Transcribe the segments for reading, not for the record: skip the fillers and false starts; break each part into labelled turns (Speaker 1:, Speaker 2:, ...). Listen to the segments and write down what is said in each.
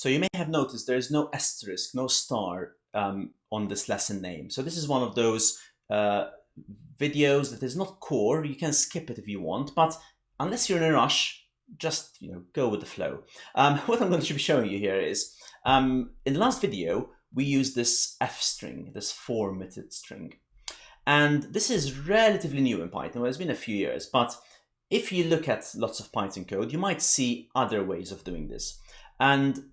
Speaker 1: So you may have noticed there is no asterisk, no star on this lesson name. So this is one of those videos that is not core. You can skip it if you want, but unless you're in a rush, just go with the flow. What I'm going to be showing you here is in the last video we used this F string, this formatted string, and this is relatively new in Python. Well, it's been a few years, but if you look at lots of Python code, you might see other ways of doing this. And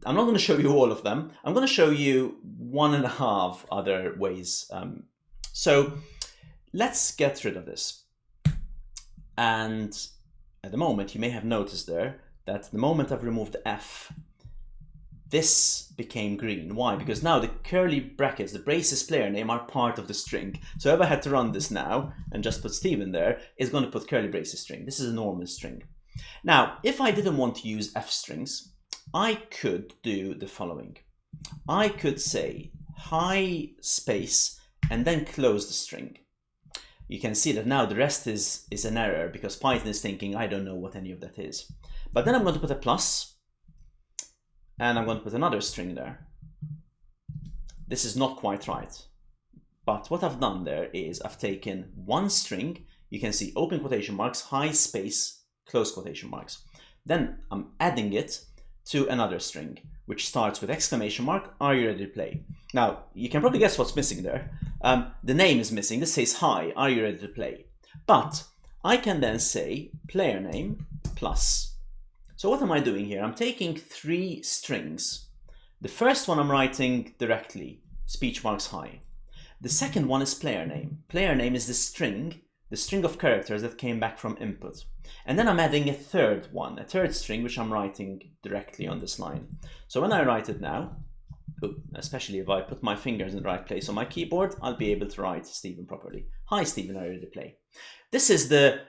Speaker 1: I'm not going to show you all of them. I'm going to show you 1.5 other ways. So let's get rid of this. And at the moment, you may have noticed there that the moment I've removed the F, this became green. Why? Because now the curly brackets, the braces player name, are part of the string. So if I had to run this now and just put Steve in there, it's going to put curly braces string. This is a normal string. Now, if I didn't want to use F strings, I could do the following. I could say hi space and then close the string. You can see that now the rest is an error because Python is thinking, I don't know what any of that is. But then I'm going to put a plus and I'm going to put another string there. This is not quite right. But what I've done there is I've taken one string. You can see open quotation marks, hi space, close quotation marks. Then I'm adding it to another string, which starts with exclamation mark, are you ready to play? Now, you can probably guess what's missing there. The name is missing. This says, hi, are you ready to play? But I can then say player name plus. So what am I doing here? I'm taking 3 strings. The first one I'm writing directly, speech marks hi. The second one is player name. Player name is the string of characters that came back from input. And then I'm adding a third string, which I'm writing directly on this line. So when I write it now, especially if I put my fingers in the right place on my keyboard, I'll be able to write Stephen properly. Hi, Stephen, are you ready to play? This is the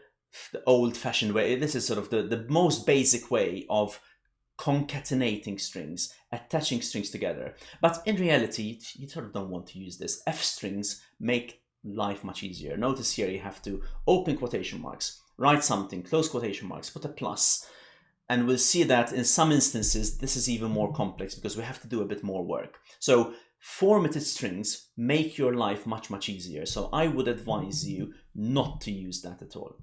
Speaker 1: old-fashioned way. This is sort of the most basic way of concatenating strings, attaching strings together. But in reality, you sort of don't want to use this. F strings make life much easier. Notice here you have to open quotation marks, write something, close quotation marks, put a plus, and we'll see that in some instances this is even more complex because we have to do a bit more work. So formatted strings make your life much easier. So I would advise you not to use that at all.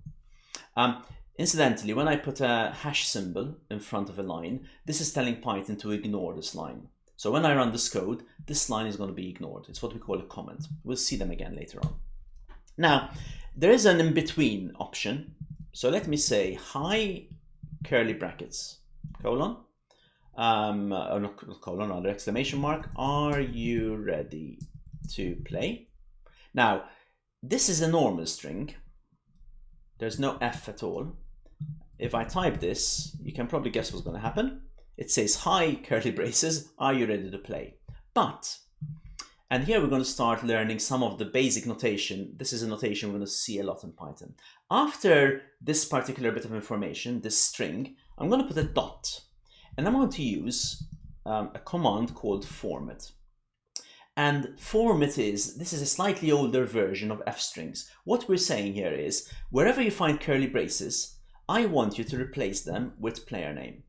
Speaker 1: Incidentally, when I put a hash symbol in front of a line, this is telling Python to ignore this line. So when I run this code, this line is going to be ignored. It's what we call a comment. We'll see them again later on. Now, there is an in-between option. So let me say hi, curly brackets, colon, or not colon, rather exclamation mark, are you ready to play? Now, this is a normal string. There's no F at all. If I type this, you can probably guess what's going to happen. It says, hi, curly braces, are you ready to play? But, and here we're going to start learning some of the basic notation. This is a notation we're going to see a lot in Python. After this particular bit of information, this string, I'm going to put a dot. And I'm going to use a command called format. And format this is a slightly older version of F strings. What we're saying here is, wherever you find curly braces, I want you to replace them with player name.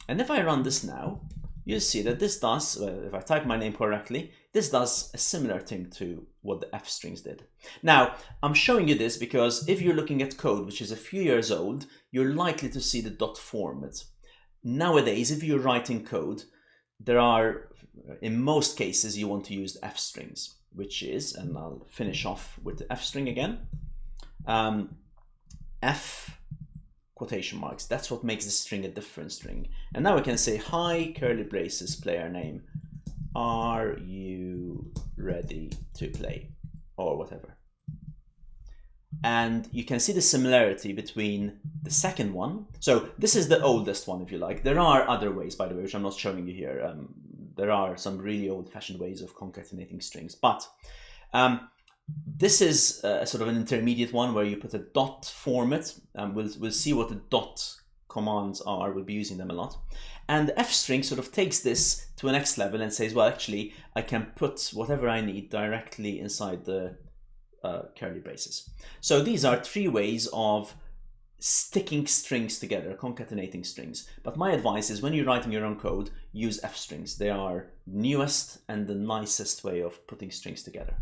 Speaker 1: And if I run this now, you'll see that this does, if I type my name correctly, this does a similar thing to what the F strings did. Now, I'm showing you this because if you're looking at code which is a few years old, you're likely to see the dot format. Nowadays, if you're writing code, there are, in most cases, you want to use F strings, which is, and I'll finish off with the F string again, F quotation marks. That's what makes the string a different string. And now we can say, hi, curly braces, player name, are you ready to play? Or whatever. And you can see the similarity between the second one. So this is the oldest one, if you like. There are other ways, by the way, which I'm not showing you here. There are some really old-fashioned ways of concatenating strings. But this is a sort of an intermediate one where you put a dot format. We'll see what the dot commands are. We'll be using them a lot. And the F string sort of takes this to a next level and says, well, actually, I can put whatever I need directly inside the curly braces. So these are 3 ways of sticking strings together, concatenating strings. But my advice is when you're writing your own code, use F strings. They are newest and the nicest way of putting strings together.